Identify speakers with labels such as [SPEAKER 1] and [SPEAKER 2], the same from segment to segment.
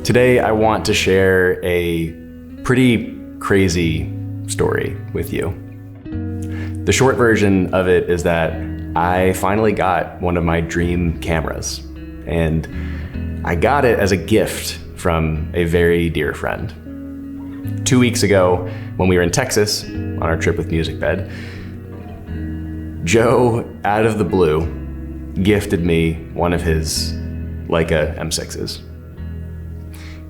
[SPEAKER 1] Today, I want to share a pretty crazy story with you. The short version of it is that I finally got one of my dream cameras, and I got it as a gift from a very dear friend. 2 weeks ago, when we were in Texas on our trip with MusicBed, Joe, out of the blue, gifted me one of his Leica M6s.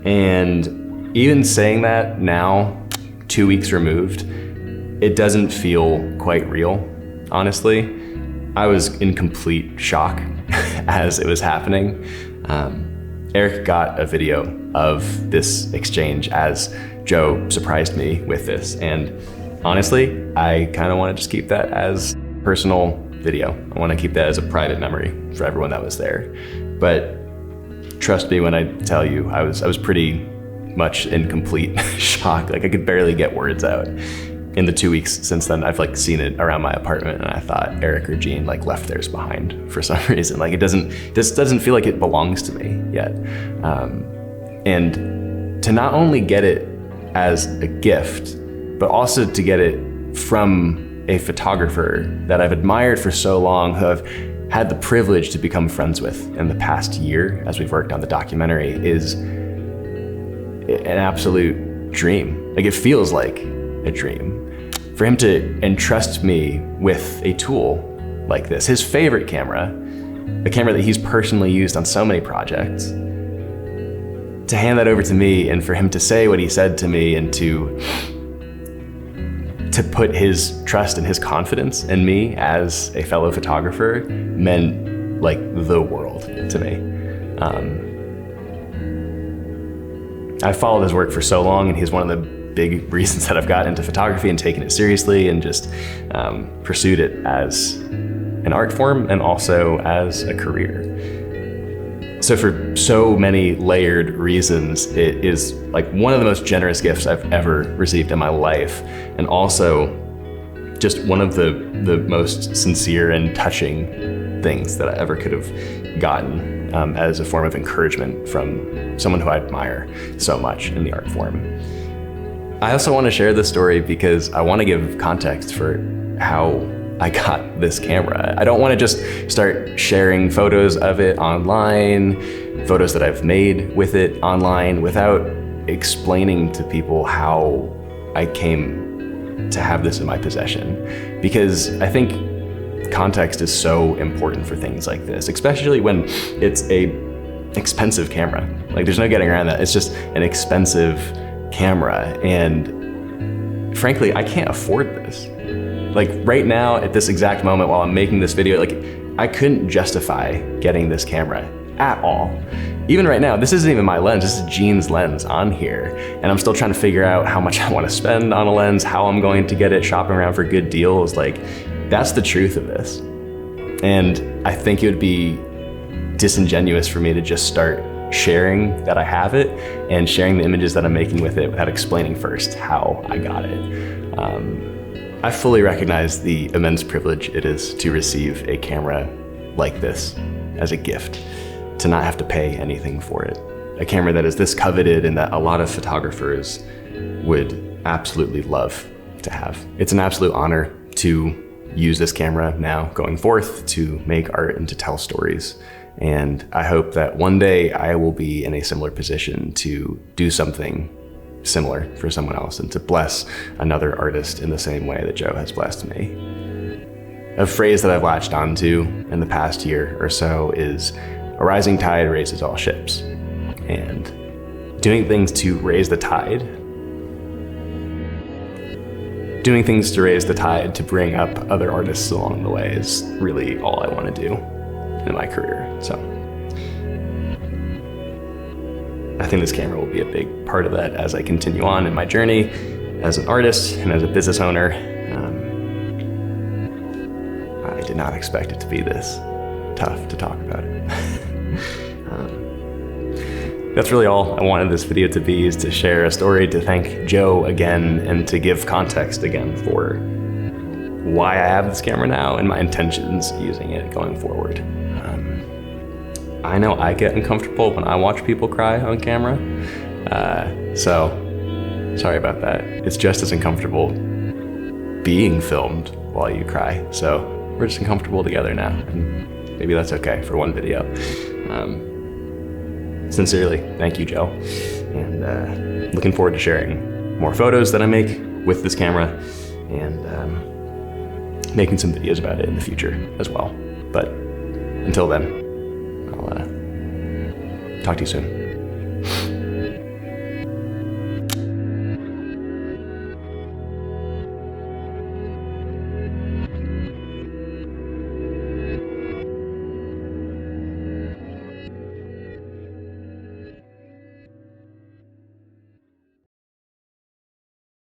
[SPEAKER 1] And even saying that now, 2 weeks removed, it doesn't feel quite real, honestly. I was in complete shock as it was happening. Eric got a video of this exchange as Joe surprised me with this. And honestly, I kind of want to just keep that as personal video. I want to keep that as a private memory for everyone that was there. But trust me when I tell you, I was pretty much in complete shock. Like I could barely get words out. In the 2 weeks since then, I've seen it around my apartment, and I thought Eric or Gene left theirs behind for some reason. This doesn't feel like it belongs to me yet. And to not only get it as a gift, but also to get it from a photographer that I've admired for so long, who I've had the privilege to become friends with in the past year as we've worked on the documentary, is an absolute dream. It feels like a dream. For him to entrust me with a tool like this, his favorite camera, a camera that he's personally used on so many projects, to hand that over to me and for him to say what he said to me and to put his trust and his confidence in me as a fellow photographer meant the world to me. I've followed his work for so long, and he's one of the big reasons that I've got into photography and taken it seriously and just pursued it as an art form and also as a career. So for so many layered reasons, it is one of the most generous gifts I've ever received in my life, and also just one of the most sincere and touching things that I ever could have gotten as a form of encouragement from someone who I admire so much in the art form. I also want to share this story because I want to give context for how I got this camera. I don't want to just start sharing photos of it online, photos that I've made with it online, without explaining to people how I came to have this in my possession. Because I think context is so important for things like this, especially when it's a expensive camera. There's no getting around that. It's just an expensive camera, and frankly, I can't afford this. Right now, at this exact moment while I'm making this video, I couldn't justify getting this camera at all. Even right now, this isn't even my lens, this is Gene's lens on here, and I'm still trying to figure out how much I want to spend on a lens, how I'm going to get it, shopping around for good deals. That's the truth of this. And I think it would be disingenuous for me to just start sharing that I have it and sharing the images that I'm making with it without explaining first how I got it. I fully recognize the immense privilege it is to receive a camera like this as a gift, to not have to pay anything for it. A camera that is this coveted and that a lot of photographers would absolutely love to have. It's an absolute honor to use this camera now going forth to make art and to tell stories. And I hope that one day I will be in a similar position to do something similar for someone else and to bless another artist in the same way that Joe has blessed me. A phrase that I've latched onto in the past year or so is, "A rising tide raises all ships." And doing things to raise the tide, to bring up other artists along the way is really all I want to do in my career. So I think this camera will be a big part of that as I continue on in my journey as an artist and as a business owner. I did not expect it to be this tough to talk about it. That's really all I wanted this video to be, is to share a story, to thank Joe again, and to give context again for why I have this camera now and my intentions using it going forward. I know I get uncomfortable when I watch people cry on camera. So sorry about that. It's just as uncomfortable being filmed while you cry. So we're just uncomfortable together now, and maybe that's okay for one video. Sincerely, thank you, Joe. And looking forward to sharing more photos that I make with this camera, and making some videos about it in the future as well. But until then, I'll talk to you soon.